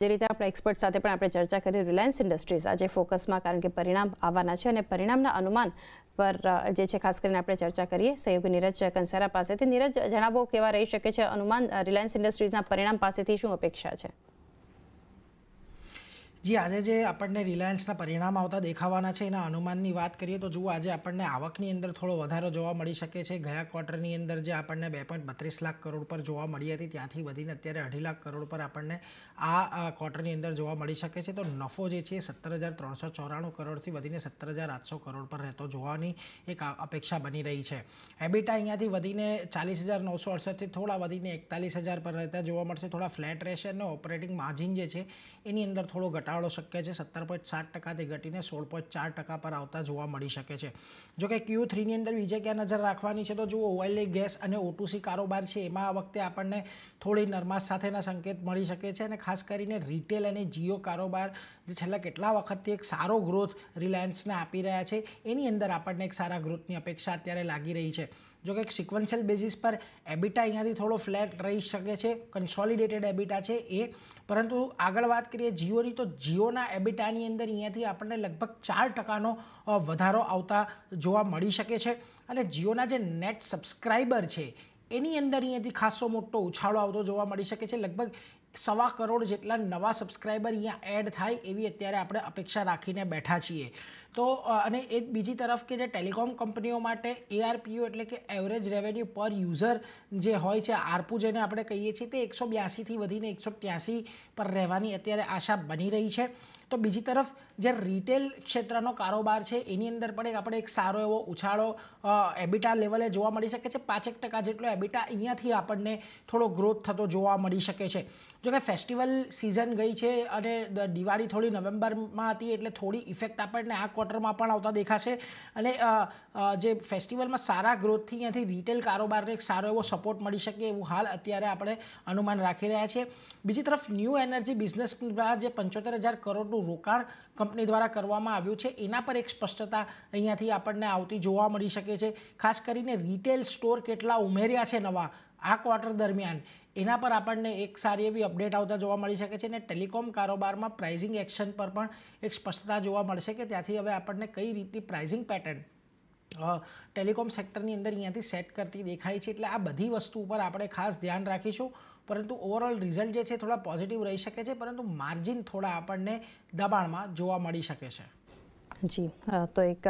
જે રીતે આપણે એક્સપર્ટ સાથે પણ આપણે ચર્ચા કરી રિલાયન્સ ઇન્ડસ્ટ્રીઝ આજે ફોકસમાં કારણ કે પરિણામ આવવાના છે અને પરિણામના અનુમાન પર જે છે ખાસ કરીને આપણે ચર્ચા કરીએ સહયોગી નીરજ કંસારા પાસેથી. નીરજ, જણાવો કેવા રહી શકે છે અનુમાન રિલાયન્સ ઇન્ડસ્ટ્રીઝના પરિણામ પાસેથી શું અપેક્ષા છે? જી, આજે જે આપણને રિલાયન્સના પરિણામ આવતા દેખાવાના છે એના અનુમાનની વાત કરીએ તો જુઓ, આજે આપણને આવકની અંદર થોડો વધારો જોવા મળી શકે છે. ગયા ક્વાર્ટરની અંદર જે આપણને 2.32 લાખ કરોડ પર જોવા મળી હતી ત્યાંથી વધીને અત્યારે 2.5 લાખ કરોડ પર આપણને આ ક્વાર્ટરની અંદર જોવા મળી શકે છે. તો નફો જે છે 17,394 કરોડથી વધીને 17,800 કરોડ પર રહેતો જોવાની એક અપેક્ષા બની રહી છે. એબિટા અહીંયાથી વધીને 40,968થી થોડા વધીને 41,000 પર રહેતા જોવા મળશે. થોડા ફ્લેટ રહેશે અને ઓપરેટિંગ માર્જિન જે છે એની અંદર થોડો ઘટાડો શક્ય છે. 17.7%થી ઘટીને 16.4% પર આવતા જોવા મળી શકે છે. જોકે Q3ની અંદર બીજે ક્યાં નજર રાખવાની છે તો જુઓ, ઓઇલ ગેસ અને O2C કારોબાર છે એમાં આ વખતે આપણને થોડી નરમાશ સાથેના સંકેત મળી શકે છે અને ખાસ કરીને રિટેલ અને જીઓ કારોબાર જે છેલ્લા કેટલા વખતથી એક સારો ગ્રોથ રિલાયન્સને આપી રહ્યા છે એની અંદર આપણને એક સારા ગ્રોથની અપેક્ષા અત્યારે લાગી રહી છે. જોકે એક સિક્વન્શિયલ બેઝિસ પર એબિટા અહીંયાથી થોડો ફ્લેટ રહી શકે છે. કન્સોલિડેટેડ એબિટા છે એ, પરંતુ આગળ વાત કરીએ જીઓની તો જીઓના એબિટાની અંદર અહીંયાથી આપણને લગભગ 4%નો વધારો આવતા જોવા મળી શકે છે અને જીઓના જે નેટ સબસ્ક્રાઈબર છે એની અંદર અહીંયાથી ખાસો મોટો ઉછાળો આવતો જોવા મળી શકે છે. લગભગ 1.25 કરોડ જેટલા નવા સબસ્ક્રાઈબર અહીંયા એડ થાય એવી અત્યારે આપણે અપેક્ષા રાખીને બેઠા છીએ. તો અને એ બીજી તરફ કે જે ટેલિકોમ કંપનીઓ માટે ARPU એટલે કે એવરેજ રેવન્યુ પર યુઝર જે હોય છે, આરપુ જેને આપણે કહીએ છીએ, તે 182થી વધીને 183 પર રહેવાની અત્યારે આશા બની રહી છે. તો બીજી તરફ જે રિટેલ ક્ષેત્રનો કારોબાર છે એની અંદર પણ આપણે એક સારો એવો ઉછાળો એબિટા લેવલે જોવા મળી શકે છે. 5% જેટલો એબિટા અહીંયાથી આપણને થોડો ગ્રોથ થતો જોવા મળી શકે છે. જોકે ફેસ્ટિવલ સિઝન ગઈ છે અને દિવાળી થોડી નવેમ્બરમાં હતી એટલે થોડી ઇફેક્ટ આપણને આ ક્વાર્ટરમાં પણ આવતા દેખાશે અને જે ફેસ્ટિવલમાં સારા ગ્રોથથી અહીંયાથી રિટેલ કારોબારને એક સારો એવો સપોર્ટ મળી શકે એવું હાલ અત્યારે આપણે અનુમાન રાખી રહ્યા છીએ. બીજી તરફ ન્યૂ એનર્જી બિઝનેસમાં જે 75,000 કરોડનું રોકાણ કંપની દ્વારા કરવામાં આવ્યું છે એના પર એક સ્પષ્ટતા અહીંયાથી આપણને આવતી જોવા મળી શકે છે. ખાસ કરીને રિટેલ સ્ટોર કેટલા ઉમેર્યા છે નવા આ ક્વાર્ટર દરમિયાન એના પર આપણને એક સારી એવી અપડેટ આવતા જોવા મળી શકે છે અને ટેલિકોમ કારોબારમાં પ્રાઇઝિંગ એક્શન પર પણ એક સ્પષ્ટતા જોવા મળશે કે ત્યાંથી હવે આપણને કઈ રીતની પ્રાઇઝિંગ પેટર્ન ટેલિકોમ સેક્ટરની અંદર અહીંયાથી સેટ કરતી દેખાય છે. એટલે આ બધી વસ્તુ ઉપર આપણે ખાસ ધ્યાન રાખીશું. પરંતુ ઓવરઓલ રિઝલ્ટ જે છે થોડા પોઝિટિવ રહી શકે છે, પરંતુ માર્જિન થોડા આપણને દબાણમાં જોવા મળી શકે છે. જી, તો એક